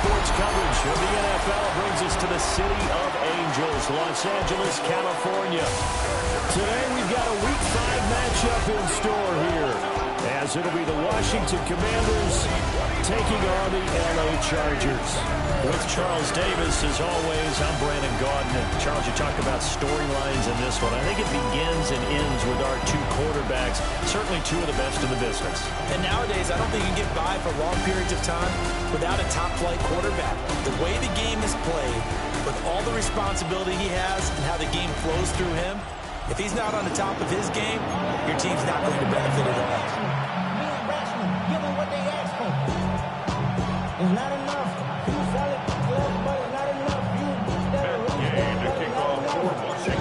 sports coverage of the NFL brings us to the City of Angels, Los Angeles, California. Today we've got a Week 5 matchup in store here, as it'll be the Washington Commanders taking on the LA Chargers. With Charles Davis, as always, I'm Brandon Gaudin. And Charles, you talked about storylines in this one. I think it begins and ends with our two quarterbacks, certainly two of the best in the business. And nowadays, I don't think you can get by for long periods of time without a top-flight quarterback. The way the game is played, with all the responsibility he has and how the game flows through him, if he's not on the top of his game, your team's not going to benefit at all. Being rational, give them what they ask for. It's not enough. You solid, but it's not enough.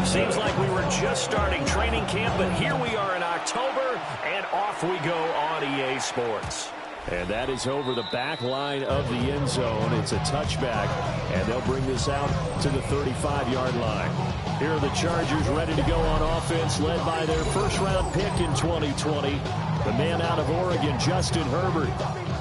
Seems like we were just starting training camp, but here we are in October, and off we go on EA Sports. And that is over the back line of the end zone. It's a touchback, and they'll bring this out to the 35-yard line. Here are the Chargers ready to go on offense, led by their first-round pick in 2020, the man out of Oregon, Justin Herbert.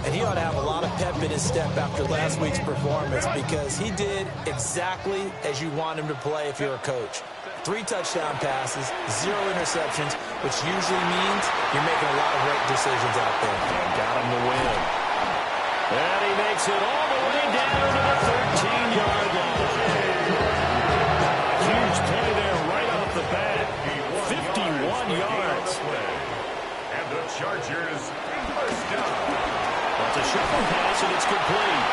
And he ought to have a lot of pep in his step after last week's performance, because he did exactly as you want him to play if you're a coach. 3 touchdown passes, 0 interceptions, which usually means you're making a lot of right decisions out there. And got him the win. And he makes it all the way down to the 13-yard line. Huge play there right off the bat. 51 yards. And the Chargers first down. That's a shuffle pass, and it's complete.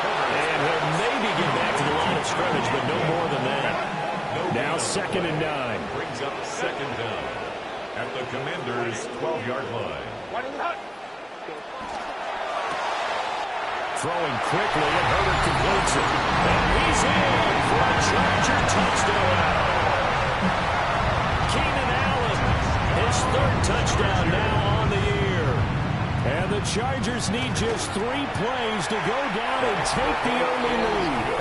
And he'll maybe get back to the line of scrimmage, but no more than that. Now 2nd and 9. Brings up 2nd down at the Commanders' 12-yard line. Throwing quickly, and Herbert completes it. And he's in for a Charger touchdown. Keenan Allen, his 3rd touchdown now on the year. And the Chargers need just 3 plays to go down and take the early lead.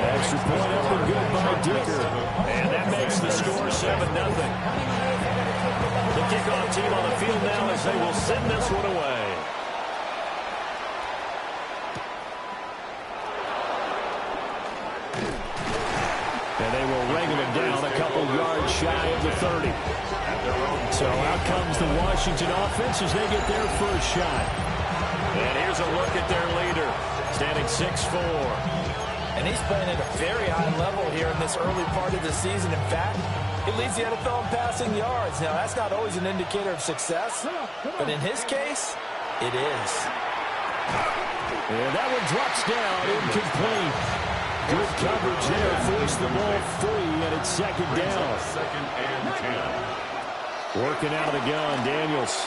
Extra point up and good by Dicker. And that makes the score 7-0. The kickoff team on the field now as they will send this one away. And they will wrangle it down a couple yards shy of the 30. So out comes the Washington offense as they get their first shot. And here's a look at their leader, standing 6'4". And he's playing at a very high level here in this early part of the season. In fact, he leads the NFL in passing yards. Now, that's not always an indicator of success, but in his case, it is. And that one drops down, incomplete. Good coverage there, forced the ball free, and it's 2nd down. 2nd and 10. Working out of the gun, Daniels.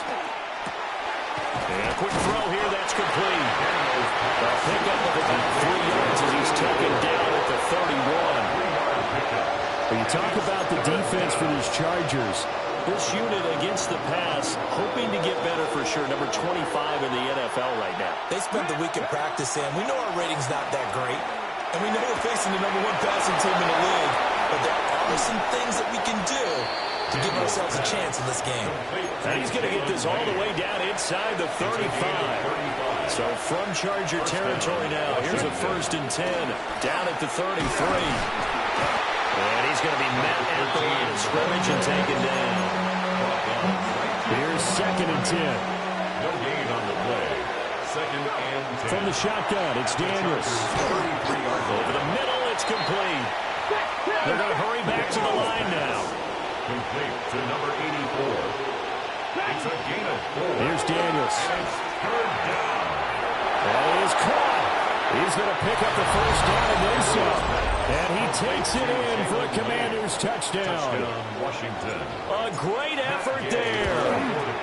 And a quick throw here, that's complete. A pickup of about 3 yards as he's taken down at the 31. When you talk about the defense for these Chargers, this unit against the pass, hoping to get better for sure. Number 25 in the NFL right now. They spent the week in practice, Sam. We know our rating's not that great, and we know we're facing the number 1 passing team in the league, but there are some things that we can do to give ourselves a chance in this game. And he's going to get this all the way down inside the 35. So from Charger territory now, here's a 1st and 10 down at the 33. And he's going to be met at the line of scrimmage and taken down. Here's 2nd and 10. No gain on the play. 2nd and 10. From the shotgun, it's Daniels. Over the middle, it's complete. They're going to hurry back to the line now. Complete to number 84. It's a gain of 4. Here's Daniels. And it's 3rd down. And it is caught. He's going to pick up the 1st down and then some. And he takes it in for a Commanders touchdown. Washington. A great effort there.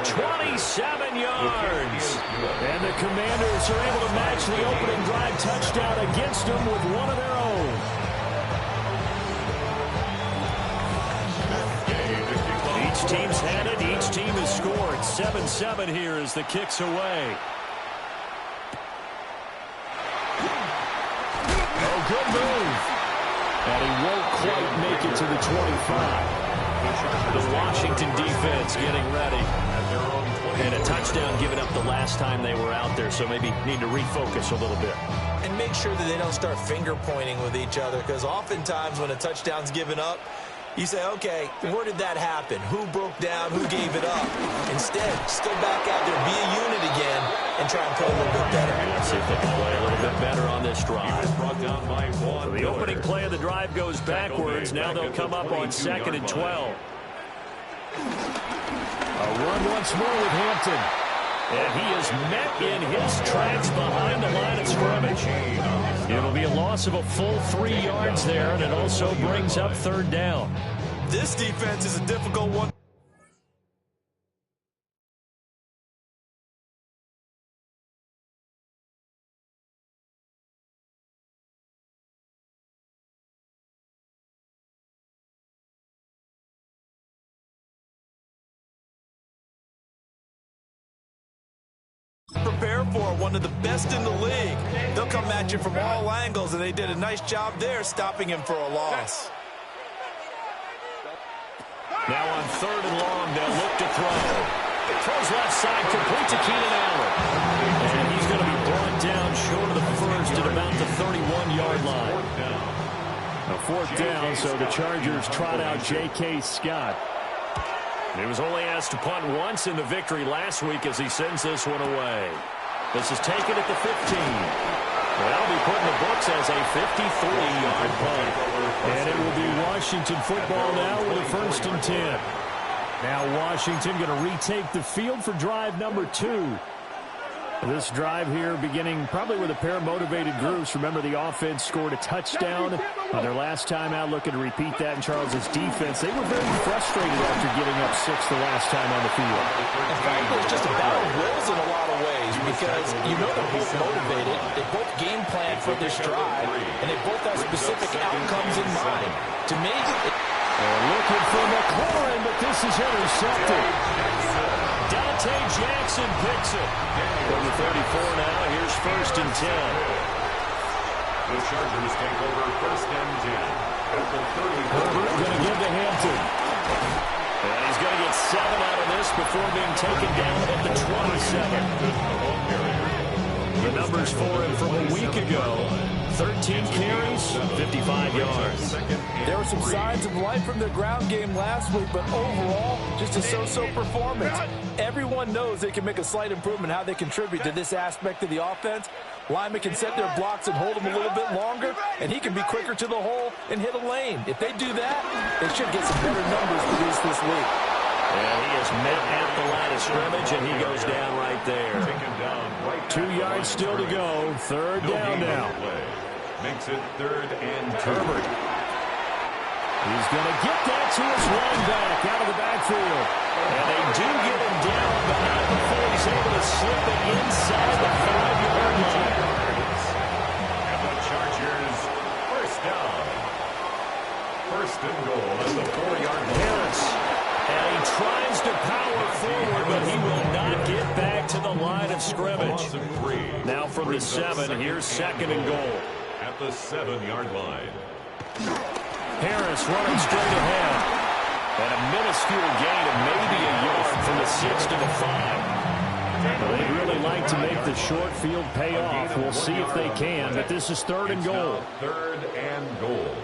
27 yards. And the Commanders are able to match the opening drive touchdown against them with one of their own. Each team's had it. Each team has scored. 7-7 here as the kick's away. Oh, good move. And he won't quite make it to the 25. The Washington defense getting ready. And a touchdown given up the last time they were out there, so maybe need to refocus a little bit. And make sure that they don't start finger pointing with each other, because oftentimes when a touchdown's given up, you say, okay, where did that happen? Who broke down? Who gave it up? Instead, just go back out there, be a unit again, and try and play a little bit better. Let's see if they can play a little bit better on this drive. So the opening play of the drive goes backwards. Now they'll come up on 2nd and 12. A run once more with Hampton. And he is met in his tracks behind the line of scrimmage. It'll be a loss of a full 3 yards there, and it also brings up 3rd down. This defense is a difficult one. Prepare for one of the best in the league. They'll come at you from all angles, and they did a nice job there stopping him for a loss. Now on 3rd and long, they'll look to throw. Throws left side, complete to Keenan Allen. And he's going to be brought down short of the first at about the 31-yard line. A 4th down, so the Chargers trot out J.K. Scott. He was only asked to punt once in the victory last week as he sends this one away. This is taken at the 15. That'll be put in the books as a 53-yard punt. And it will be Washington football now with a 1st and 10. Now Washington going to retake the field for drive number 2. This drive here beginning probably with a pair of motivated groups. Remember, the offense scored a touchdown on their last time out, looking to repeat that in Charles's defense. They were very frustrated after giving up 6 the last time on the field. In fact, it's just a battle of wills in a lot of ways, because you know they're both motivated. They both game plan for this drive, and they both have specific outcomes in mind. To me, they're looking for McLaurin, but this is intercepted. Dante Jackson picks it. From the 34 now, here's 1st and 10. The Chargers take over 1st and 10. At the 30. Herbert going to give to Hampton. And he's going to get 7 out of this before being taken down at the 27. The numbers for him from a week ago. 13 carries, 55 yards. There were some signs of life from their ground game last week, but overall, just a so-so performance. Everyone knows they can make a slight improvement how they contribute to this aspect of the offense. Lyman can set their blocks and hold them a little bit longer, and he can be quicker to the hole and hit a lane. If they do that, they should get some better numbers produced this week. And he is met at the line of scrimmage, and he goes down right there. 2 yards still to go. 3rd down now. Makes it 3rd and 2. Herbert. He's going to get that to his running back out of the backfield. And they do get him down, but not before he's able to slip it inside the 5-yard line. And the Chargers, 1st down. 1st and goal at the 4-yard line. Harris. And he tries to power forward, but he will not get back to the line of scrimmage. Now from the 7, here's 2nd and goal. At the 7-yard line. Harris running straight ahead. And a minuscule gain of maybe a yard from the 6 to the 5. Well, they'd really like to make the short field pay off. We'll see if they can, but this is 3rd and goal. 3rd and goal.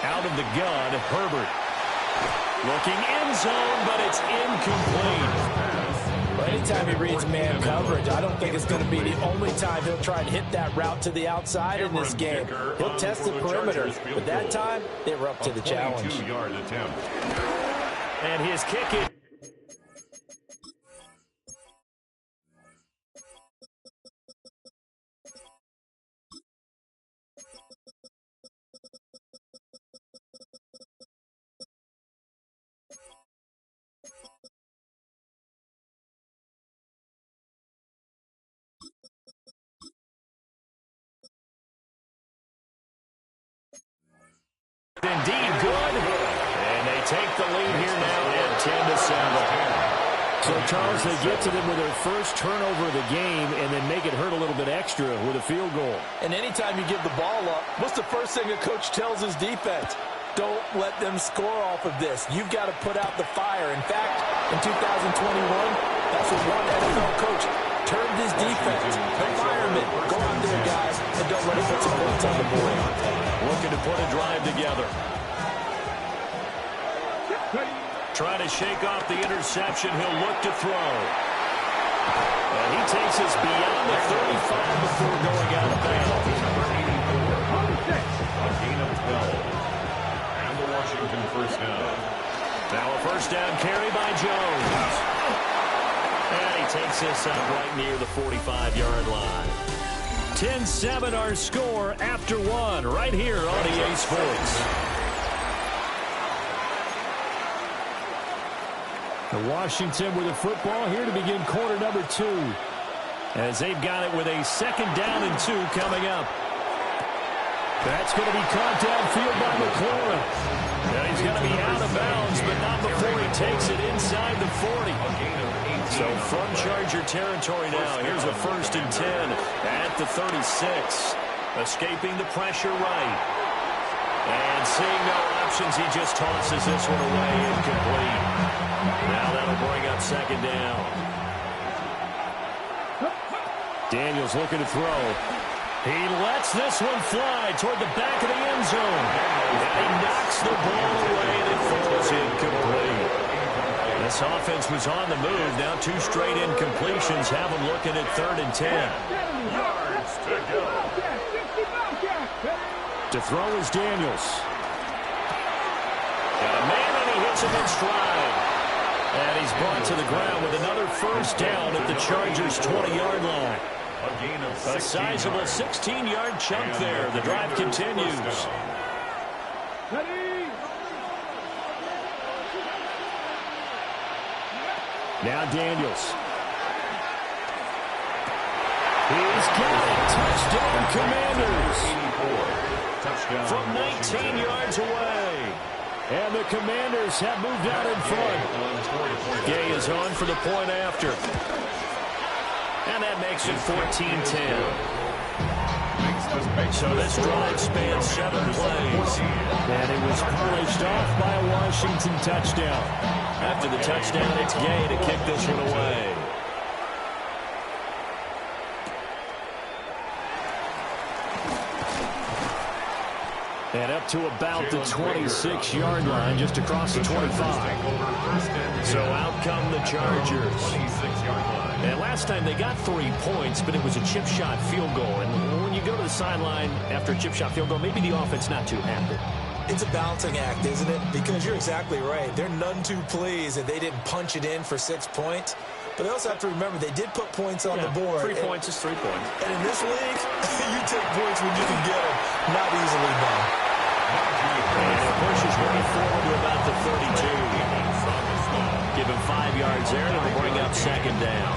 Out of the gun, Herbert. Looking end zone, but it's incomplete. Well, anytime he reads man coverage, I don't think it's going to be the only time he'll try and hit that route to the outside in this game. He'll test the perimeter, but that time, they were up to the challenge. 22-yard attempt. And his kick is... Indeed good, and they take the lead here now at 10-7. So, Charles, they get to them with their first turnover of the game and then make it hurt a little bit extra with a field goal. And anytime you give the ball up, what's the first thing a coach tells his defense? Don't let them score off of this. You've got to put out the fire. In fact, in 2021, that's what one NFL coach turned his defense. The firemen. Go out there, guys, and don't let it put some points on the board. Looking to put a drive together. Trying to shake off the interception. He'll look to throw. And he takes us beyond the 35 before going out of bounds. A gain of 12. And the Washington first down. Now a first down carry by Jones. And he takes this up right near the 45-yard line. 10-7 our score after one right here on EA Sports. The Washington with the football here to begin quarter number 2. As they've got it with a second down and 2 coming up. That's going to be caught downfield by McLaurin. And he's going to be out of bounds, but not before he takes it inside the 40. So from Charger territory now, here's a 1st and 10 at the 36. Escaping the pressure right. And seeing no options, he just tosses this one away, incomplete. Now that'll bring up second down. Daniels looking to throw. He lets this one fly toward the back of the end zone. And he knocks the ball away and it falls incomplete. This offense was on the move. Now 2 straight incompletions have them looking at 3rd and 10. Yards to go. To throw is Daniels. Got a man and he hits him in stride. And he's brought to the ground with another first down at the Chargers' 20-yard line. A sizable 16-yard chunk there. The drive continues. Now Daniels. He's got it. Touchdown, Commanders. From 19 yards away. And the Commanders have moved out in front. Gay is on for the point after. And that makes it 14-10. So this drive spans 7 plays. And it was polished off by a Washington touchdown. After the touchdown, it's Gay to kick this one away. And up to about the 26-yard line, just across the 25. So out come the Chargers. And last time they got 3 points, but it was a chip shot field goal. And when you go to the sideline after a chip shot field goal, maybe the offense not too happy. It's a balancing act, isn't it? Because you're exactly right. They're none too pleased that they didn't punch it in for 6 points. But they also have to remember they did put points on the board. 3 points is 3 points. And in this league, you take points when you can get them. Not easily done. And it pushes right forward to about the 32. Give him 5 yards there, and it'll bring up second down.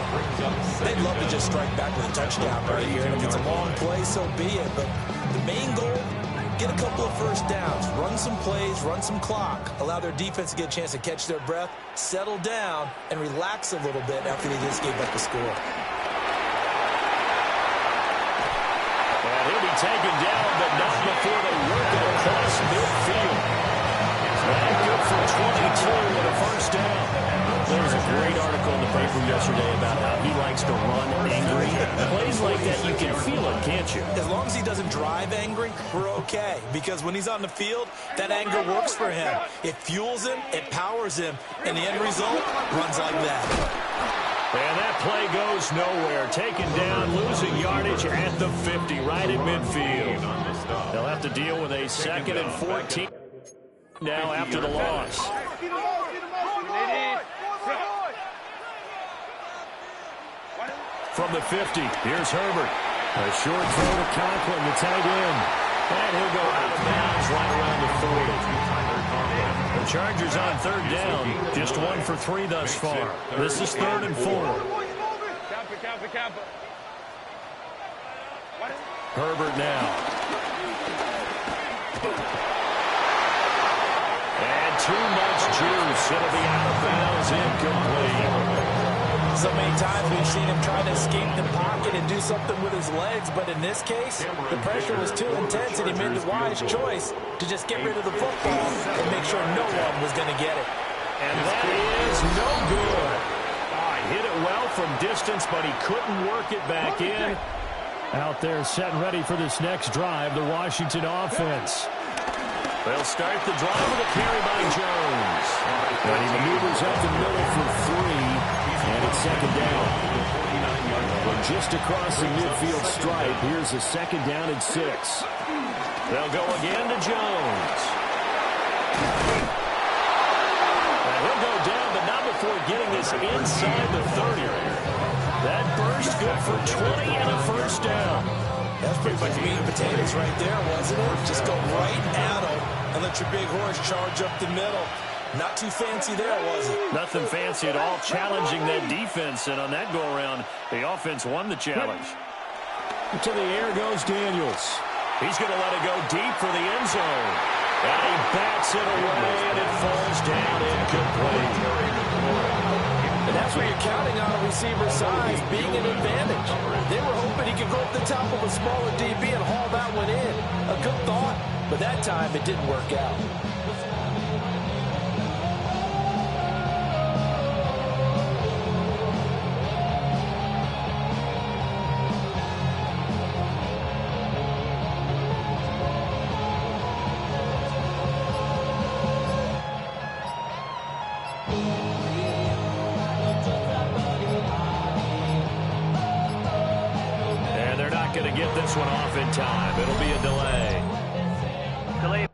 They'd love to just strike back with a touchdown right here. And if it's a long play, so be it. But the main goal, get a couple of first downs, run some plays, run some clock, allow their defense to get a chance to catch their breath, settle down, and relax a little bit after they just gave up the score. And he'll be taken down, but not before they work it across midfield. And good for 22 and a first down. There was a great article in the paper yesterday about how he likes to run angry. Plays like that, you can feel it, can't you? As long as he doesn't drive angry, we're okay. Because when he's on the field, that anger works for him. It fuels him, it powers him, and the end result runs like that. And that play goes nowhere. Taken down, losing yardage at the 50, right at midfield. They'll have to deal with a 2nd and 14 now after the loss. From the 50, here's Herbert. A short throw to Conklin, the tight end. And he'll go out of bounds right around the 40. The Chargers on 3rd down. Just 1 for 3 thus far. This is 3rd and 4. Herbert now. And too much juice. It'll be out of bounds, incomplete. So many times we've seen him try to escape the pocket and do something with his legs, but in this case, the pressure was too intense and he made the wise choice to just get rid of the football and make sure no one was going to get it. And that is no good. He hit it well from distance, but he couldn't work it back in. Out there set and ready for this next drive, the Washington offense. They'll start the drive with a carry by Jones. And he maneuvers up the middle for 3, and it's second down. From just across the midfield stripe, here's a second down and 6. They'll go again to Jones. And he'll go down, but not before getting this inside the 30. That burst good for 20 and a first down. That's pretty much meat and potatoes right there, wasn't it? Just go right at him and let your big horse charge up the middle. Not too fancy there, was it? Nothing fancy at all, challenging that defense. And on that go-around, the offense won the challenge. To the air goes Daniels. He's going to let it go deep for the end zone. And he bats it away, and it falls down incomplete. And that's what you're counting on a receiver's size, being an advantage. They were hoping he could go up the top of a smaller DB and haul that one in. A good thought, but that time it didn't work out. Going to get this one off in time. It'll be a delay. Delay.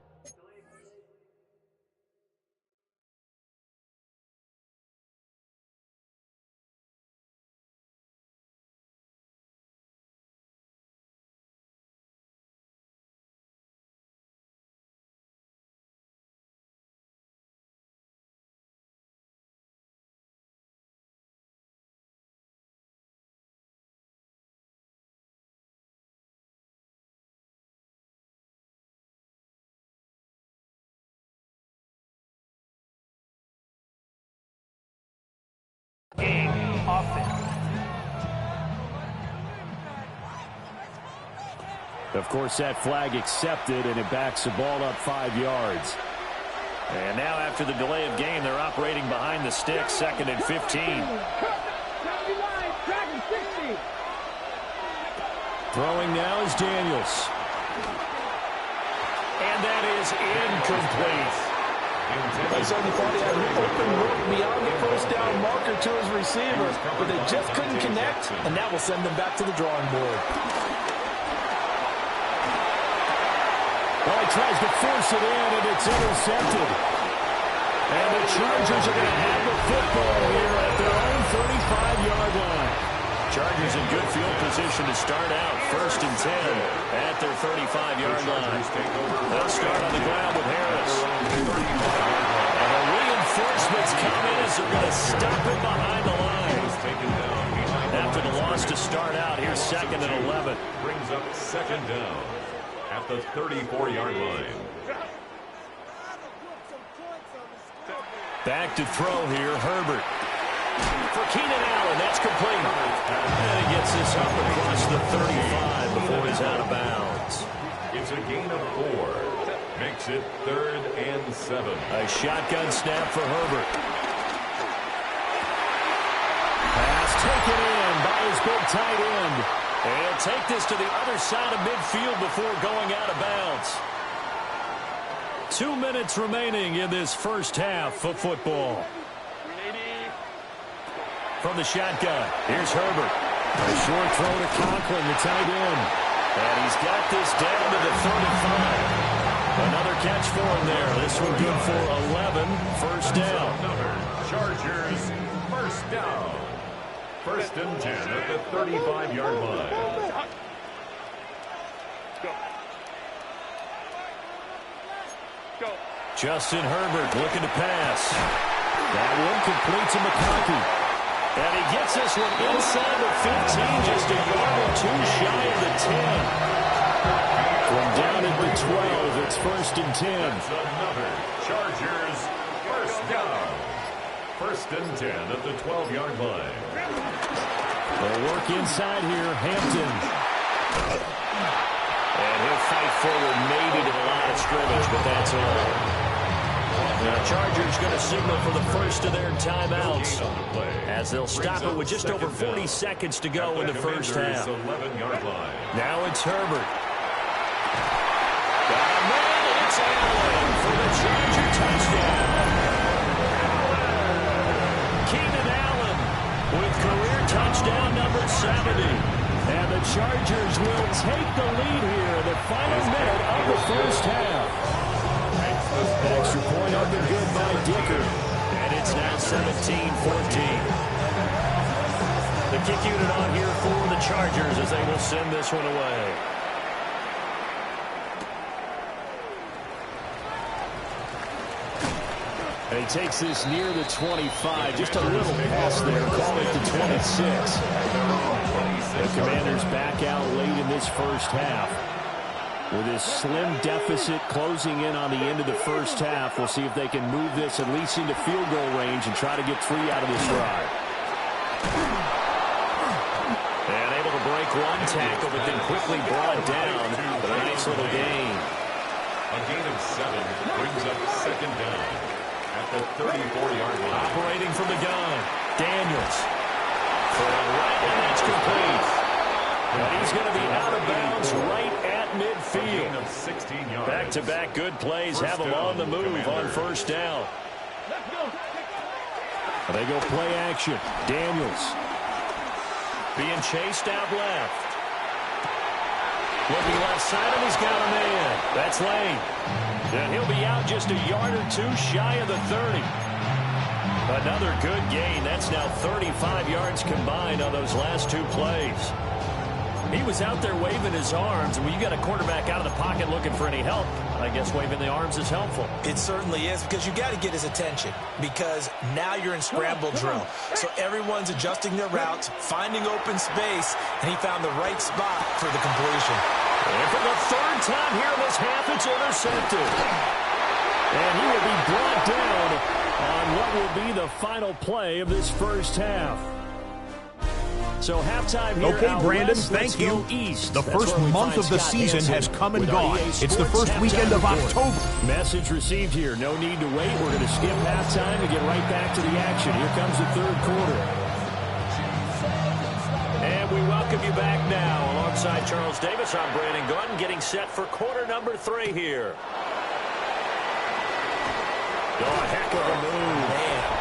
Game offense. Of course, that flag accepted, and it backs the ball up 5 yards. And now after the delay of game, they're operating behind the sticks, 2nd and 15. Throwing now is Daniels. And that is incomplete. Like somebody thought he had an open look beyond the first down marker to his receiver, but they just couldn't connect, and that will send them back to the drawing board. Well, he tries to force it in, and it's intercepted. And the Chargers are going to have the football here at their own 35-yard line. Chargers in good field position to start out, 1st and 10 at their 35-yard line. They'll start on the ground with Harris. And the reinforcements come in as they're going to stop it behind the line. After the loss to start out, here's 2nd and 11. Brings up 2nd down at the 34-yard line. Back to throw here, Herbert. For Keenan Allen, that's complete. And he gets this up across the 35 before he's out of bounds. It's a gain of 4. Makes it 3rd and 7. A shotgun snap for Herbert. Pass taken in by his big tight end. And he'll take this to the other side of midfield before going out of bounds. 2 minutes remaining in this first half of football. From the shotgun, here's Herbert. A short throw to Conklin, the tight end. And he's got this down to the 35. Another catch for him there. This one good for 11. First down. Chargers, first down. 1st and 10 at the 35-yard line. Go. Justin Herbert looking to pass. That one complete to McConkey. And he gets this one inside the 15, just a yard or 2 shy of the 10. From down at the 12, it's 1st and 10. That's another Chargers first down. First and 10 at the 12-yard line. They'll work inside here. Hampton. And he'll fight forward maybe to the line of scrimmage, but that's all. The Chargers going to signal for the first of their timeouts as they'll stop it with just over 40 seconds to go in the first half. 11-yard line. Now it's Herbert. Got a man, it's Allen for the Charger touchdown. Keenan Allen with career touchdown number 70. And the Chargers will take the lead here in the final minute of the first half. An extra point up and good by Dicker. And it's now 17-14. The kick unit on here for the Chargers as they will send this one away. And he takes this near the 25. Just a little pass there. Call it the 26. The Commanders back out late in this first half. With this slim deficit closing in on the end of the first half, we'll see if they can move this at least into field goal range and try to get 3 out of this drive. And able to break one tackle, but then quickly brought down. But a nice little gain. A gain of 7 brings up second down at the 34-yard line. Operating from the gun, Daniels. Thrown right, and that's complete. But he's going to be out of bounds right at midfield. Of 16 yards. Back-to-back good plays have them on the move on first down. They go play action. Daniels being chased out left. Looking left side, and he's got a man. That's Lane. And he'll be out just a yard or two shy of the 30. Another good gain. That's now 35 yards combined on those last 2 plays. He was out there waving his arms, and when you got a quarterback out of the pocket looking for any help, I guess waving the arms is helpful. It certainly is, because you got to get his attention, because now you're in scramble drill. So everyone's adjusting their routes, finding open space, and he found the right spot for the completion. And for the 3rd time here in this half, it's intercepted. And he will be brought down on what will be the final play of this first half. So halftime here. Okay, Brandon, thank you. The first month of the season has come and gone. It's the first weekend of October. Message received here. No need to wait. We're going to skip halftime and get right back to the action. Here comes the 3rd quarter. And we welcome you back now. Alongside Charles Davis, I'm Brandon Gaudin, getting set for quarter number 3 here. Oh, a heck of a move.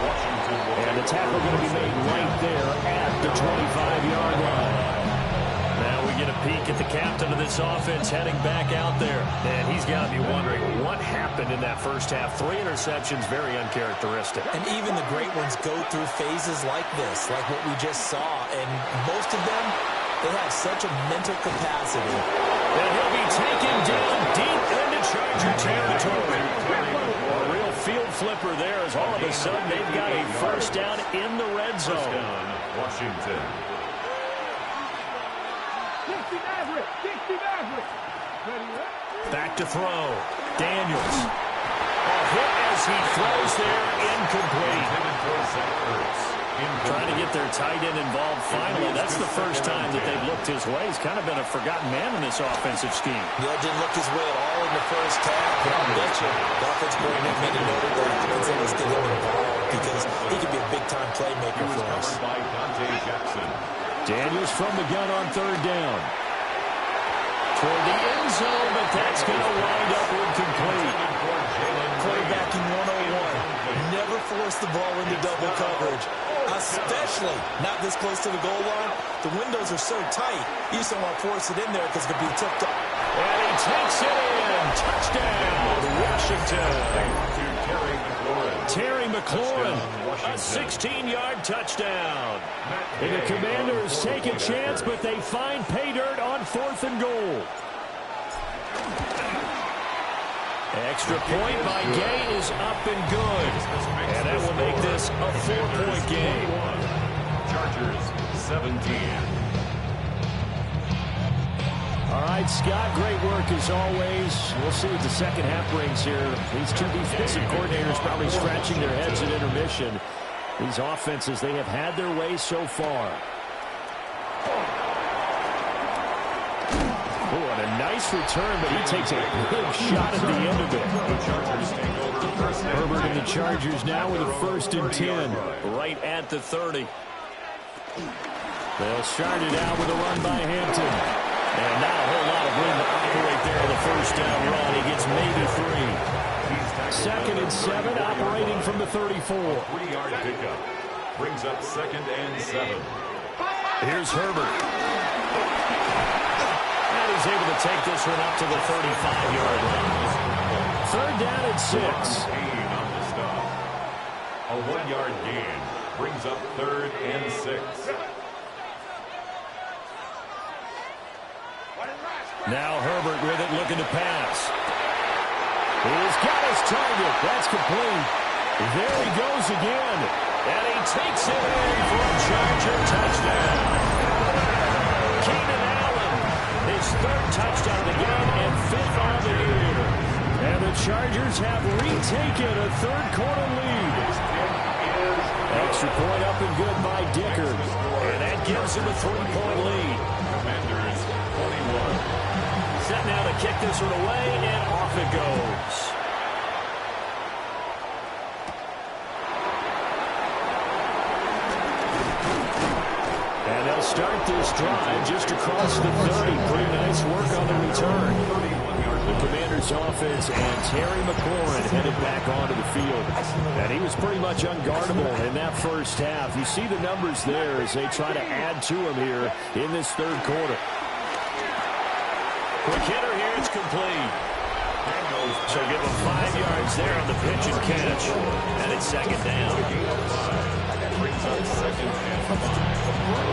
And the tackle going to be made right there at the 25-yard line. Now we get a peek at the captain of this offense heading back out there. And he's got to be wondering what happened in that first half. 3 interceptions, very uncharacteristic. And even the great ones go through phases like this, like what we just saw. And most of them, they have such a mental capacity. And he'll be taken down deep into Charger territory. A real field flipper there as all of a sudden they've got a first down in the red zone. First down, Washington. Back to throw. Daniels. A hit as he throws there, incomplete. Trying to get their tight end involved finally. That's the first time that they've looked his way. He's kind of been a forgotten man in this offensive scheme. Yeah, didn't look his way at all in the first half, but I'll bet you the offense coordinator made a note of that. Let's get him involved because he could be a big-time playmaker for us. By Dante Jackson. Daniels from the gun on 3rd down. Toward the end zone, but that's going to wind up incomplete. Quarterbacking 101. Never force the ball into double coverage, especially not this close to the goal line. The windows are so tight, you just don't want to force it in there because it could be tipped up. And he takes it in. Touchdown, Washington. Terry McLaurin, a 16-yard touchdown. And the Commanders take a chance, but they find pay dirt on 4th and goal. Extra point by Gay is up and good. And that will make this a 4-point game. Chargers 17. All right, Scott, great work as always. We'll see what the second half brings here. These 2 defensive coordinators probably scratching their heads at intermission. These offenses, they have had their way so far. Oh, and a nice return, but he takes a big shot at the end of it. Herbert and the Chargers now with a 1st and 10. Right at the 30. They'll start it out with a run by Hampton. And not a whole lot of room to operate there on the 1st down run. He gets maybe 3. 2nd and 7, operating from the 34. 3-yard pickup. Brings up 2nd and 7. Here's Herbert. And he's able to take this one up to the 35-yard line. 3rd down and 6. Gain on the stop. A 1-yard gain. Brings up 3rd and 6. Now Herbert with it, looking to pass. He's got his target. That's complete. There he goes again. And he takes it in for a Charger touchdown. Keenan Allen, his 3rd touchdown of the game and 5th on the year. And the Chargers have retaken a 3rd quarter lead. Extra point up and good by Dicker. And that gives him a 3-point lead. Commanders 21. Set now to kick this one away, and off it goes. And they'll start this drive just across the 30. Pretty nice work on the return. The Commanders' offense and Terry McLaurin headed back onto the field. And he was pretty much unguardable in that 1st half. You see the numbers there as they try to add to him here in this 3rd quarter. Quick hitter here, it's complete. So give him 5 yards there on the pitch and catch. And it's 2nd down. Brings up 2nd and 5.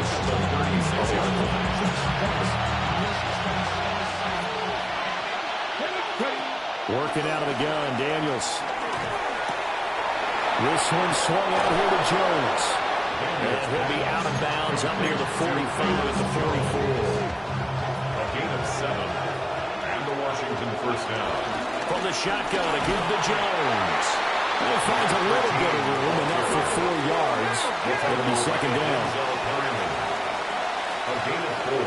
The 36-yard line. Working out of the gun, Daniels. This one swung out here to Jones. And he'll be out of bounds up near the 45 at the 44. Gain of 7. And the Washington 1st down. From the shotgun, a give to Jones. And he finds a little bit of room, enough for 4 yards. It'll be 2nd down. A gain of 4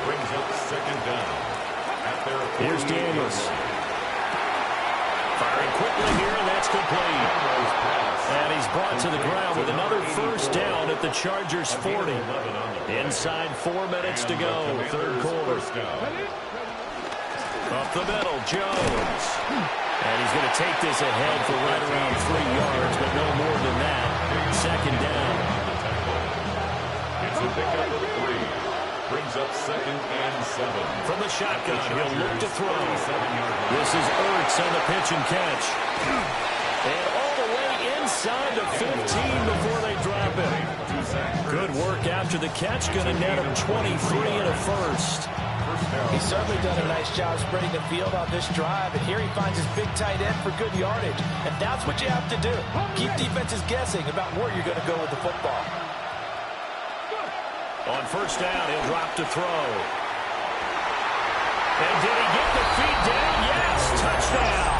brings up 2nd down. At their Here's Daniels. Firing quickly here, and that's complete. And he's brought to the ground with another 1st down at the Chargers 40. Inside 4 minutes to go, 3rd quarter. Up the middle, Jones. And he's going to take this ahead for right around 3 yards, but no more than that. 2nd down. It's a pickup of 3. Brings up 2nd and 7. From the shotgun, he'll look to throw. This is Ertz on the pitch and catch. And all the way inside the 15 before they drop it. Good work after the catch. Going to net him 23 and a 1st. He's certainly done a nice job spreading the field on this drive, and here he finds his big tight end for good yardage. And that's what you have to do. Keep defenses guessing about where you're going to go with the football. On 1st down, he'll drop to throw. And did he get the feet down? Yes, touchdown.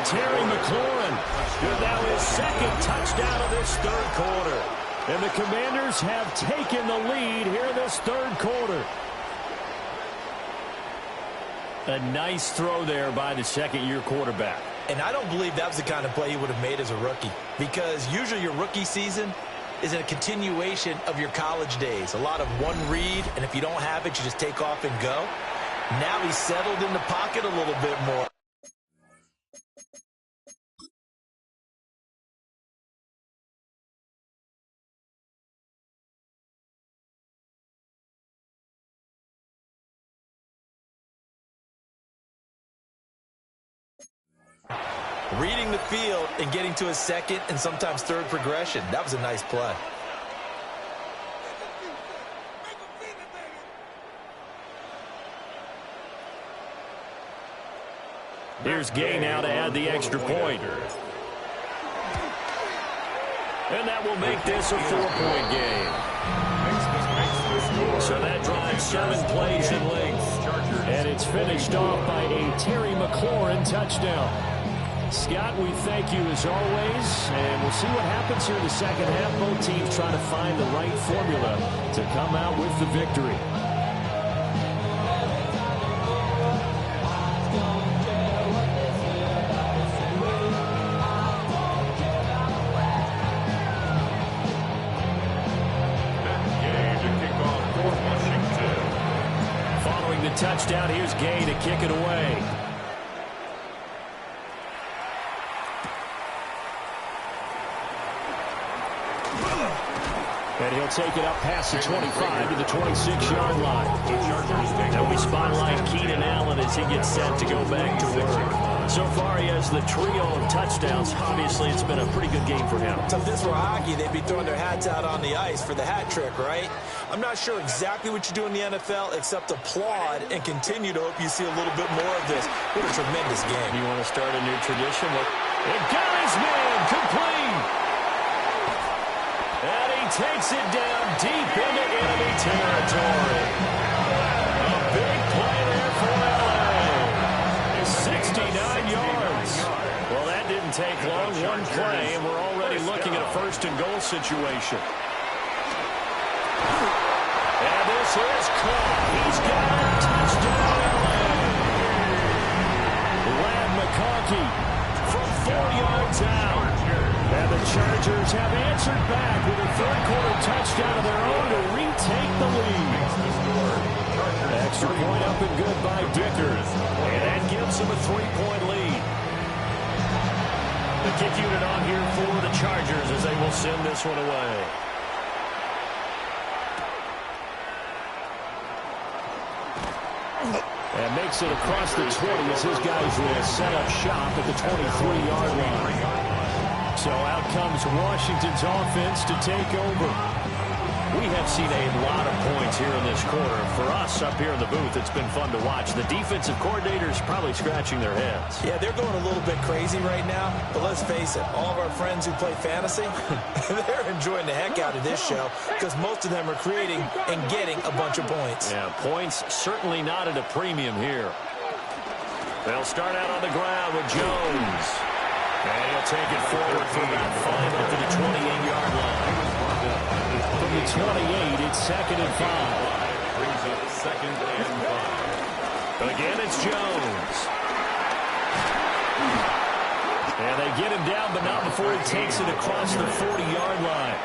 Terry McLaurin with now his 2nd touchdown of this 3rd quarter. And the Commanders have taken the lead here in this 3rd quarter. A nice throw there by the 2nd-year quarterback. And I don't believe that was the kind of play he would have made as a rookie, because usually your rookie season is a continuation of your college days. A lot of one read, and if you don't have it, you just take off and go. Now he's settled in the pocket a little bit more. Reading the field and getting to a 2nd and sometimes 3rd progression. That was a nice play. Here's Gay now to add the extra point. And that will make this a 4-point game. So that drives 7 plays in length. And it's finished off by a Terry McLaurin touchdown. Scott, we thank you as always, and we'll see what happens here in the second half. Both teams trying to find the right formula to come out with the victory. Following the touchdown, here's Gay to kick it away. And he'll take it up past the 25 to the 26-yard line. And we spotlight Keenan Allen as he gets set to go back to work. So far, he has the trio of touchdowns. Obviously, it's been a pretty good game for him. So if this were hockey, they'd be throwing their hats out on the ice for the hat trick, right? I'm not sure exactly what you do in the NFL except applaud and continue to hope you see a little bit more of this. What a tremendous game. You want to start a new tradition? It got his man complete. And he takes it down deep into enemy territory. A big play there for LA. 69 yards. Well, that didn't take long. One play, and we're already looking at a first-and-goal situation. And this is caught. He's got a touchdown. Ladd McConkey from 4 yards out. And the Chargers have answered back with a third-quarter touchdown of their own to retake the lead. Extra point up and good by Dicker. And that gives them a 3-point lead. The kick unit on here for the Chargers as they will send this one away. And makes it across the 20 as his guys will set up shop at the 23-yard line. So out comes Washington's offense to take over. We have seen a lot of points here in this quarter. For us up here in the booth, it's been fun to watch. The defensive coordinators probably scratching their heads. Yeah, they're going a little bit crazy right now. But let's face it, all of our friends who play fantasy, they're enjoying the heck out of this show because most of them are creating and getting a bunch of points. Yeah, points certainly not at a premium here. They'll start out on the ground with Jones. And he'll take it forward for about 5 up to the 28-yard line. From the 28, it's 2nd and 5. Brings up 2nd and 5. Again, it's Jones. And they get him down, but not before he takes it across the 40-yard line.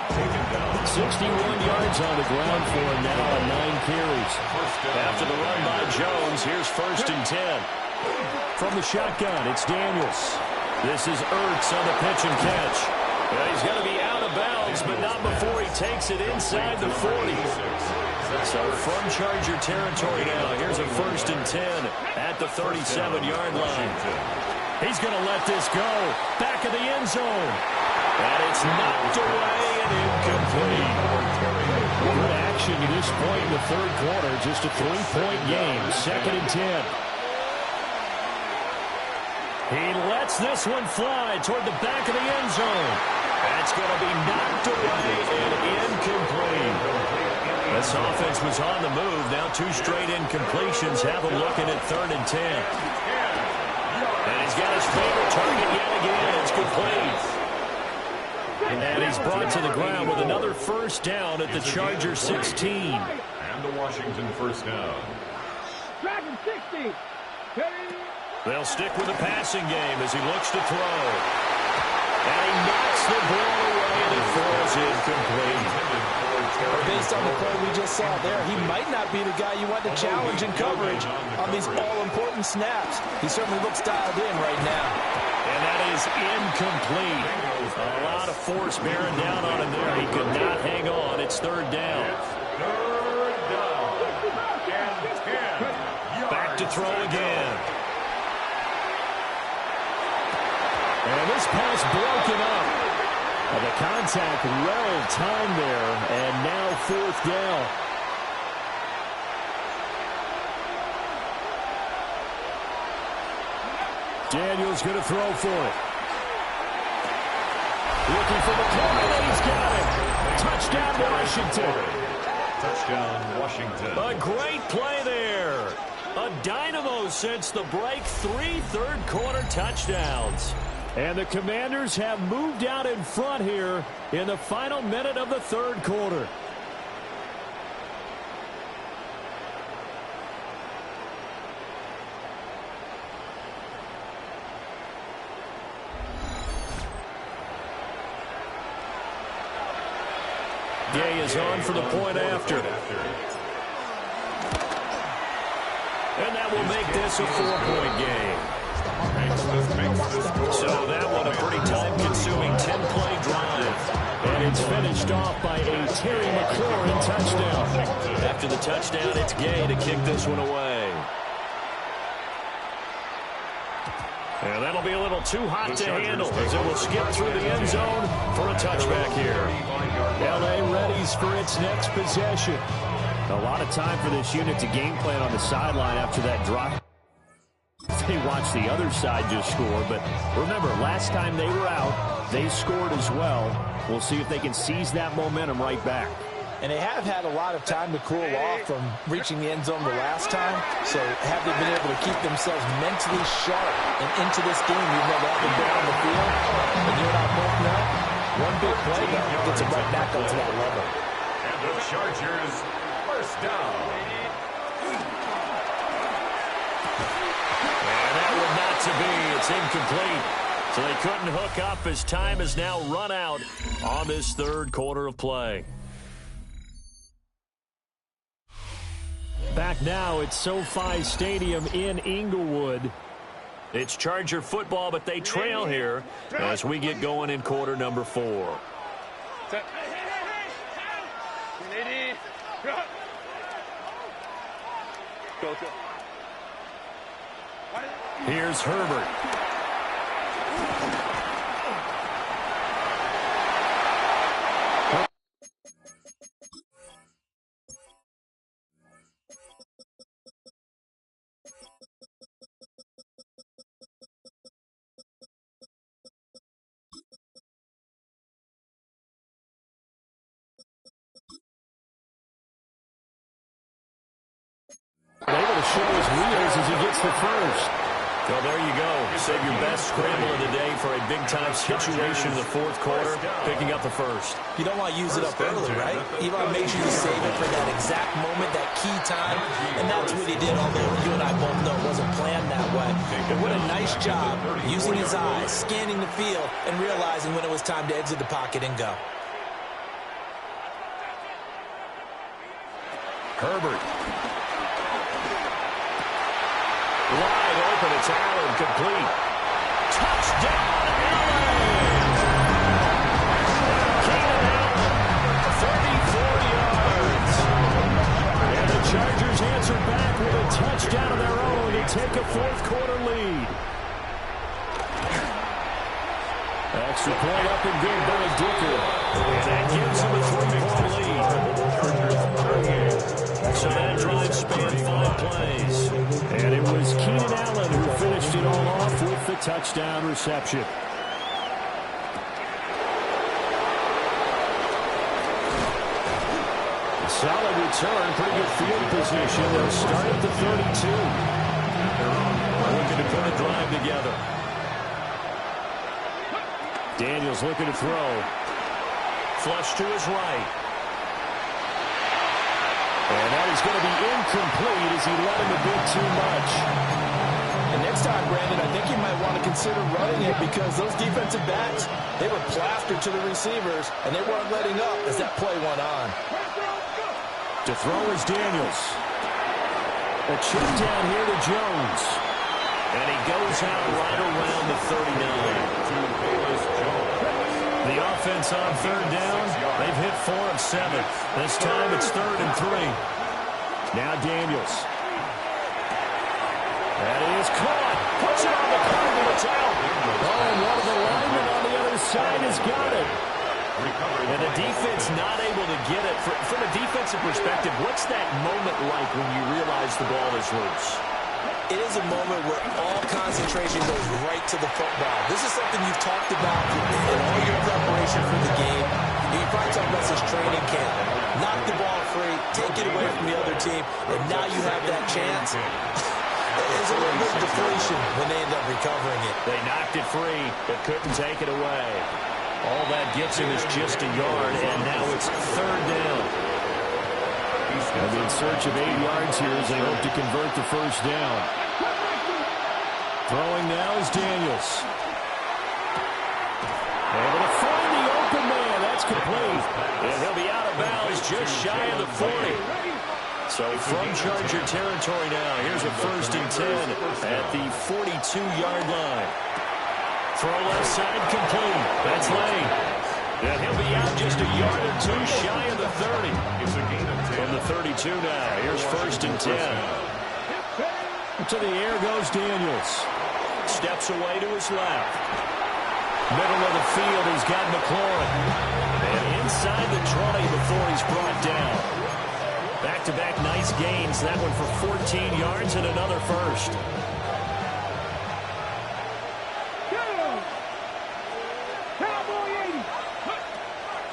61 yards on the ground for him now on 9 carries. After the run by Jones, here's 1st and 10. From the shotgun, it's Daniels. This is Ertz on the pitch and catch. And he's going to be out of bounds, but not before he takes it inside the 40. So from Charger territory now, here's a 1st and 10 at the 37-yard line. He's going to let this go. Back of the end zone. And it's knocked away and incomplete. Good action to this point in the third quarter. Just a 3-point game. 2nd and 10. He lets this one fly toward the back of the end zone. That's going to be knocked away and incomplete. This offense was on the move. Now 2 straight incompletions. Have him looking at 3rd and 10. And he's got his favorite target yet again. It's complete. And he's brought to the ground with another first down at the Chargers 16. And the Washington first down. Dragon 60. They'll stick with the passing game as he looks to throw. And he knocks the ball away and it falls incomplete. Based on the play we just saw there, he might not be the guy you want to challenge in coverage on these all-important snaps. He certainly looks dialed in right now. And that is incomplete. A lot of force bearing down on him there. He could not hang on. It's 3rd down. Third down. And 10. Back to throw again. And this pass broken up. And the contact well timed there. And now 4th down. Daniels going to throw for it. Looking for the corner, and he's got it. Touchdown, Washington. Touchdown, Washington. A great play there. A dynamo since the break. 3 third-quarter touchdowns. And the Commanders have moved out in front here in the final minute of the third quarter. Gay is on for the point after. And that will make this a 4-point game. So that one a pretty time-consuming 10-play drive. And it's finished off by a Terry McLaurin touchdown. After the touchdown, it's Gay to kick this one away. And that'll be a little too hot to handle as it will skip through the end zone for a touchback here. L.A. readies for its next possession. A lot of time for this unit to game plan on the sideline after that drive. They watched the other side just score, but remember, last time they were out, they scored as well. We'll see if they can seize that momentum right back. And they have had a lot of time to cool off from reaching the end zone the last time. So have they been able to keep themselves mentally sharp and into this game, even though they haven't been on the field? And you and I both know, one big play gets them right back up to that level. And the Chargers, first down. And that would not to be. It's incomplete. So they couldn't hook up as time has now run out on this third quarter of play. Back now at SoFi Stadium in Inglewood. It's Charger football, but they trail here as we get going in quarter number 4. Here's Herbert. Able to show his wheels as he gets the first. Well, there you go. Save your best scramble of the day for a big-time situation in the fourth quarter, picking up the first. You don't want to use it up early, right? You want to make sure you save it for that exact moment, that key time, and that's what he did, although you and I both know it wasn't planned that way. But what a nice job using his eyes, scanning the field, and realizing when it was time to exit the pocket and go. Herbert. Wide open, it's Allen, complete. Touchdown, Allen! Keenan Allen, 34 yards. And the Chargers answer back with a touchdown of their own to take a fourth quarter lead. Extra point up and good by Dicker. And that gives him a 3-point lead. So that drive spanned 5 plays. And it was Keenan Allen who finished it all off with the touchdown reception. Solid return, pretty good field position. They'll start at the 32. Looking to put a drive together. Daniels looking to throw. Flush to his right. And that is going to be incomplete as he let him a bit too much. And next time, Brandon, I think you might want to consider running it because those defensive backs, they were plastered to the receivers, and they weren't letting up as that play went on. To throw is Daniels. A chip down here to Jones. And he goes out right around the 39. The offense on third down. They've hit 4 of 7. This time it's 3rd and 3. Now Daniels. That is caught. Puts it on the card and it's out. Oh, and one of the linemen on the other side has got it. And the defense not able to get it. From a defensive perspective, what's that moment like when you realize the ball is loose? It is a moment where all concentration goes right to the football. This is something you've talked about in all your preparation for the game. You probably talked about this training camp. Knock the ball free, take it away from the other team, and now you have that chance. There's a little bit of deflation when they end up recovering it. They knocked it free, but couldn't take it away. All that gets him is just a yard, and now it's third down. And in search of 8 yards here as they hope to convert the first down. Throwing now is Daniels. Able to find the open man. That's complete. And he'll be out of bounds just shy of the 40. So from Charger territory now, here's a 1st and 10 at the 42-yard line. Throw left side complete. That's late. And he'll be out just a yard or two shy of the 30. It's a gain of 10. From the 32 now, here's 1st and 10. To the air goes Daniels. Steps away to his left. Middle of the field, he's got McLaurin. And inside the 20 before he's brought down. Back-to-back nice gains. That one for 14 yards and another first.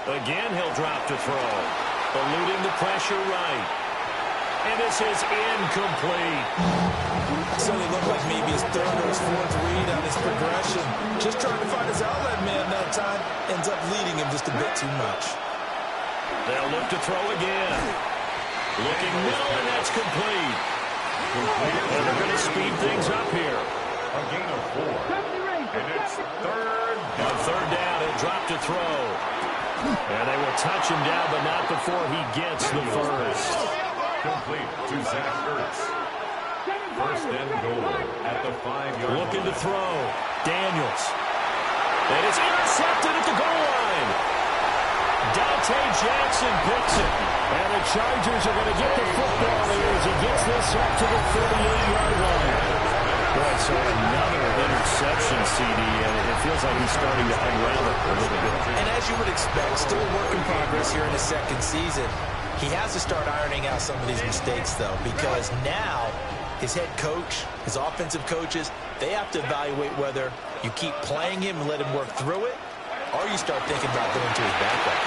Again, he'll drop to throw. Eluding the pressure right. And this is incomplete. So they look like maybe his 3rd or his 4th read on his progression. Just trying to find his outlet man that time. Ends up leading him just a bit too much. They'll look to throw again. Looking middle, and that's complete. And they're going to speed things up here. A gain of 4. And it's third On third down, he'll drop to throw. And they will touch him down, but not before he gets the first. complete to Zach Ertz. 1st and goal at the 5-yard line. Looking to throw. Daniels. And it's intercepted at the goal line. Dante Jackson picks it. And the Chargers are going to get the football here as he gets this up to the 38-yard line. Right, so another interception, CD, and it feels like he's starting to unravel a little bit. And as you would expect, still a work in progress here in his 2nd season. He has to start ironing out some of these mistakes, though, because now his head coach, his offensive coaches, they have to evaluate whether you keep playing him and let him work through it, or you start thinking about going to his backup.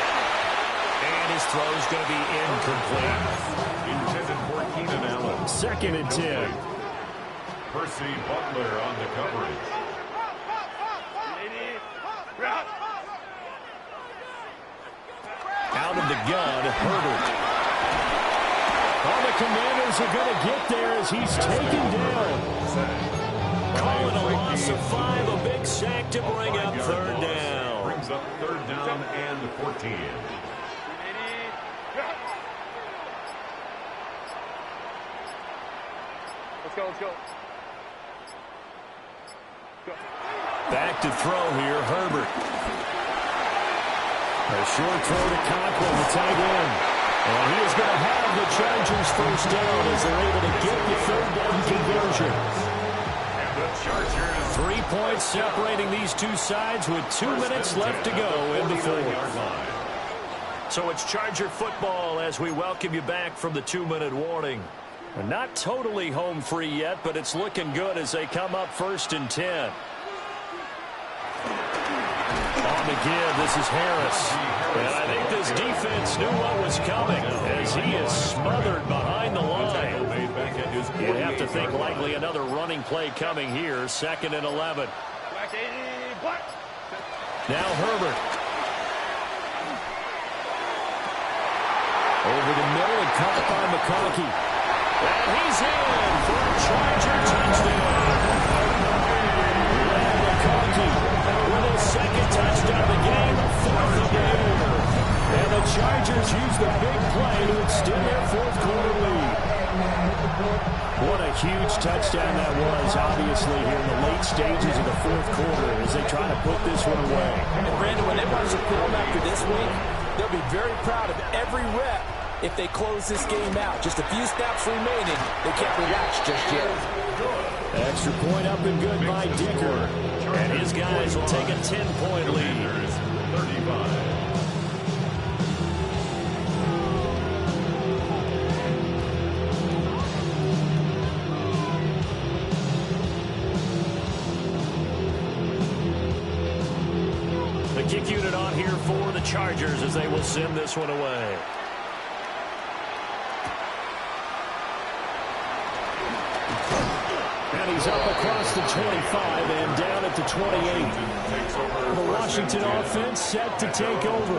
And his throw is going to be incomplete. Intended for Keenan Allen. 2nd and 10. Percy Butler on the coverage. Out of the gun, Herbert. All the Commanders are going to get there as he's taken down. Calling a loss of 5, a big sack to bring up 3rd down. Brings up 3rd down and 14. Let's go, let's go. Back to throw here, Herbert. A short throw to Conklin, the tight end. And he is going to have the Chargers 1st down as they're able to get the 3rd down conversion. And the Chargers. 3 points separating these two sides with 2 minutes left to go in the 4th. So it's Charger football as we welcome you back from the 2-minute warning. We're not totally home free yet, but it's looking good as they come up 1st and 10. On the give, this is Harris. And I think this defense knew what was coming as he is smothered behind the line. You have to think likely another running play coming here, 2nd and 11. Now Herbert. Over the middle and caught by McConkey. And he's in for a Charger touchdown. McConkey with his 2nd touchdown of the game, 4th of the year. And the Chargers use the big play to extend their 4th quarter lead. What a huge touchdown that was, obviously, here in the late stages of the 4th quarter as they try to put this one away. And Brandon, when they watch the film after this week, they'll be very proud of every rep if they close this game out. Just a few snaps remaining. They can't relax just yet. Extra point up and good by Dicker. And his guys will take a 10-point lead. 35. The kick unit on here for the Chargers as they will send this one away. across the 25 and down at the 28. The Washington offense set to take over.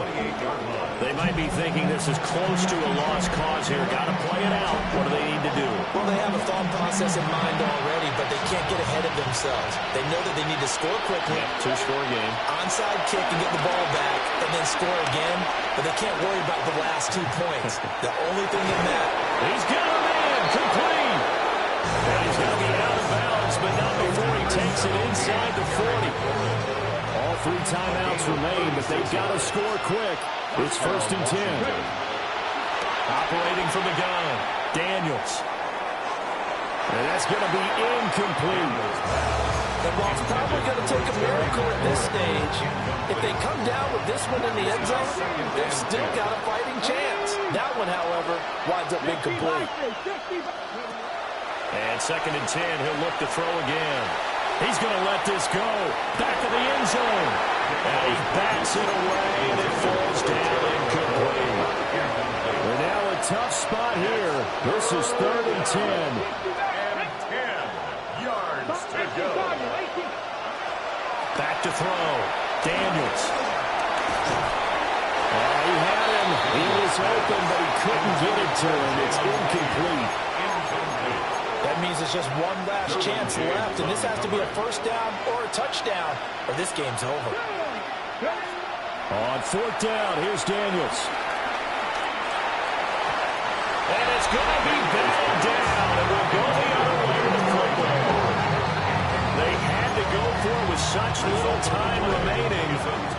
They might be thinking this is close to a lost cause here. Got to play it out. What do they need to do? Well, they have a thought process in mind already, but they can't get ahead of themselves. They know that they need to score quickly. Two-score game. Onside kick and get the ball back, and then score again. But they can't worry about the last 2 points. The only thing that matters. He's got a man. Complete. And he's going to be out of bounds, but not before he takes it inside the 40. All 3 timeouts remain, but they've got to score quick. It's 1st and 10. Operating from the gun, Daniels. And that's going to be incomplete. And while it's probably going to take a miracle at this stage, if they come down with this one in the end zone, they've still got a fighting chance. That one, however, winds up incomplete. And 2nd and 10, he'll look to throw again. He's going to let this go. Back of the end zone. And he backs it away, and it falls down incomplete. We're now a tough spot here. This is 3rd and 10. And 10 yards to go. Back to throw. Daniels. He had him. He was open, but he couldn't get it to him. It's incomplete. That means it's just one last chance left, and this has to be a 1st down or a touchdown, or this game's over. On 4th down, here's Daniels. And it's going to be batted down, and we'll go the other way to the football. They had to go for it with such little time remaining,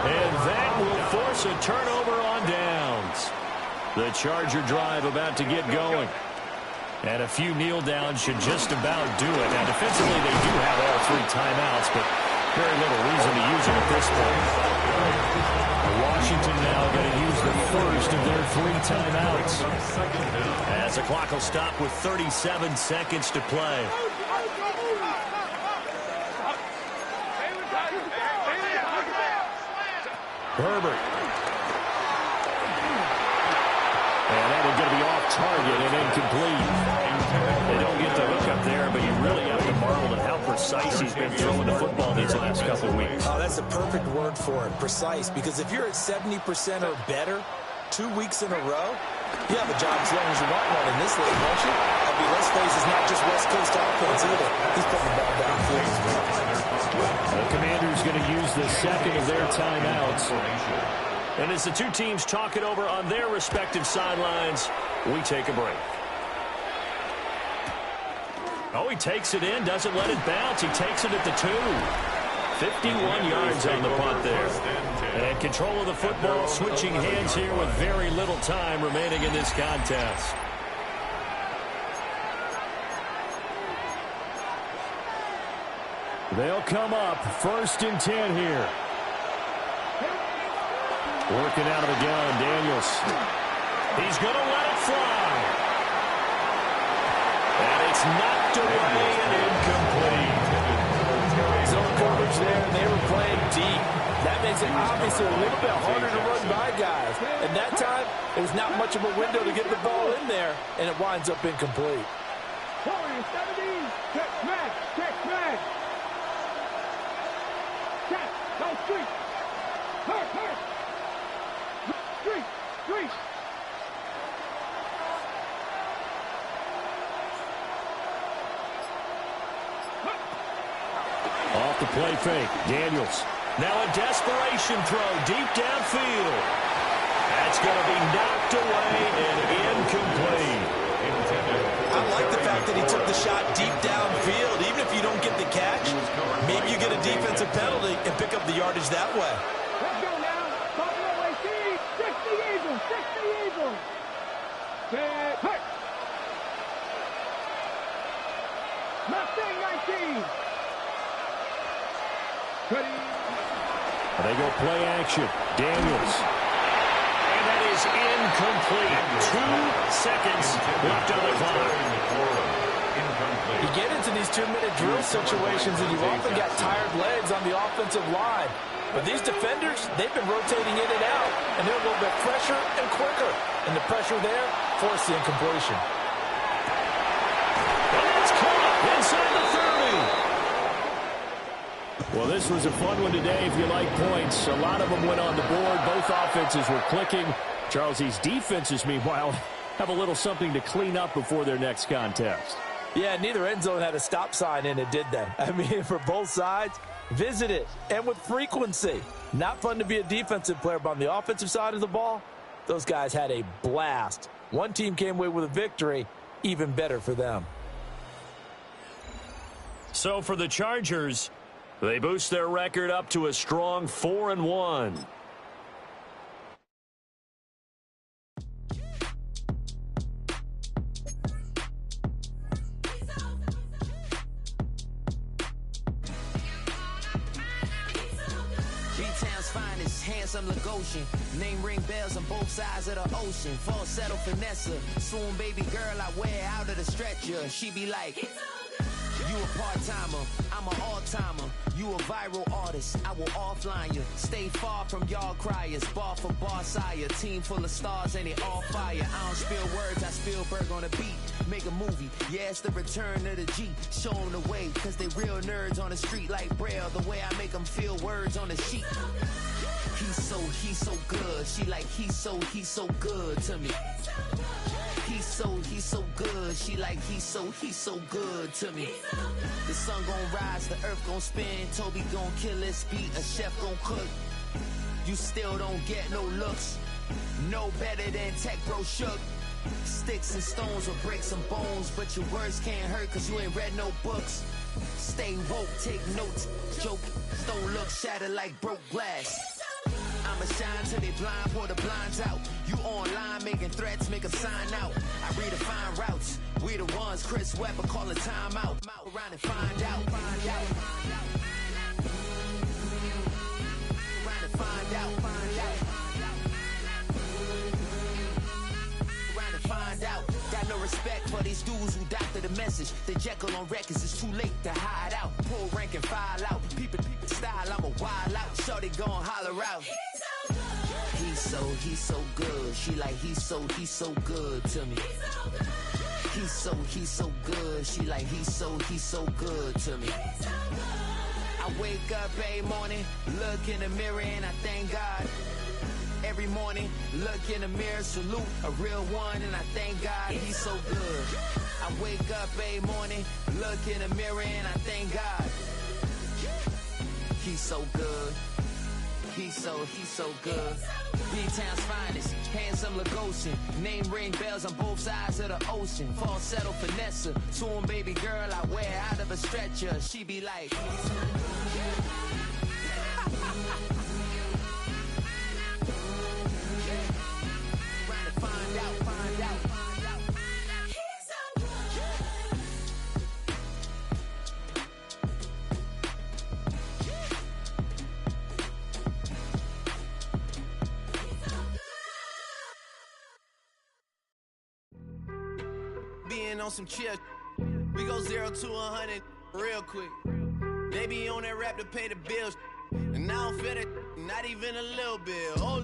and that will force a turnover on downs. The Charger drive about to get going. And a few kneel downs should just about do it. Now, defensively, they do have all 3 timeouts, but very little reason to use it at this point. Washington now going to use the first of their 3 timeouts. As the clock will stop with 37 seconds to play. Herbert. And that one's going to be off target and incomplete. They don't get the hook up there, but you really have to marvel at how precise he's been throwing the football these last couple of weeks. Oh, that's the perfect word for it, precise, because if you're at 70% or better 2 weeks in a row, you have a job as long as you want one in this league, don't you? I mean, let's face it's not just West Coast offense either. He's putting the ball downfield as well. The Commanders going to use the 2nd of their timeouts. And as the 2 teams talk it over on their respective sidelines, we take a break. Oh, he takes it in, doesn't let it bounce. He takes it at the 2. 51 yards on the punt there. And control of the football, switching hands here with very little time remaining in this contest. They'll come up 1st and 10 here. Working out of the gun, Daniels. He's going to let it fly. And it's knocked away and incomplete. Zone coverage there, and they were playing deep. That makes it obviously a little bit harder to run by guys. And that time, it was not much of a window to get the ball in there, and it winds up incomplete. 17, check smash, check smash. Check, go street. Hurt, hurt. Street, street. Off the play fake, Daniels. Now a desperation throw deep downfield. That's going to be knocked away and incomplete. I like the fact that he took the shot deep downfield. Even if you don't get the catch, maybe you get a defensive penalty and pick up the yardage that way. Let's go now. Buffalo AC, 60 Eagles, 60 Eagles. Check, hurt. Mustang 19. Ready. They go play action. Daniels. And that is incomplete. 2 seconds left on the clock. You get into these 2-minute drill situations, and you've often got tired legs on the offensive line. But these defenders, they've been rotating in and out, and they're a little bit fresher and quicker. And the pressure there forced the incompletion. And it's caught inside the 30. Well, this was a fun one today if you like points. A lot of them went on the board. Both offenses were clicking. Charles, these defenses, meanwhile, have a little something to clean up before their next contest. Yeah, neither end zone had a stop sign in it, did they? I mean, for both sides, visit it, and with frequency. Not fun to be a defensive player, but on the offensive side of the ball, those guys had a blast. One team came away with a victory, even better for them. So for the Chargers, they boost their record up to a strong 4-1. Handsome Lagosian, name ring bells on both sides of the ocean. Falsetto finesse, swoon baby girl I wear out of the stretcher. She be like, you a part-timer, I'm an all-timer. You a viral artist, I will offline you. Stay far from y'all criers, bar for bar sire. Team full of stars and they all fire. I don't spill words, I Spielberg on a beat. Make a movie, yeah, it's the return of the G. Show them the way, cause they real nerds on the street like Braille. The way I make them feel words on the sheet. He's so good. She like, he's so good to me. He's so good. She like, he's so good to me. The sun gon' rise, the earth gon' spin. Toby gon' kill this beat, a chef gon' cook. You still don't get no looks. No better than Tech Bro Shook. Sticks and stones will break some bones, but your words can't hurt cause you ain't read no books. Stay woke, take notes, joke. Don't look shattered like broke glass. I'ma shine till they blind, pour the blinds out. You online making threats, make them sign out. I redefine routes. We the ones Chris Webber call a timeout. Around and find out. Around and find out. Around and find out. Got no respect for these dudes who doctor the message. The Jekyll on records, it's too late to hide out. Pull rank and file out. People style, I'm a wild out. Shorty gon' holler out. He's so good. She like, he's so good to me. He's so good. She like, he's so good to me. I wake up every morning, look in the mirror and I thank God. Every morning, look in the mirror, salute a real one and I thank God he's so good. I wake up every morning, look in the mirror and I thank God. He's so good. He's so good. B-Town's finest, handsome Lagosian. Name ring bells on both sides of the ocean. Falsetto finesse, swoon baby girl I wear out of a stretcher. She be like, on some chill. We go 0 to 100 real quick. They be on that rap to pay the bills, and I don't feel it, not even a little bit. Oh.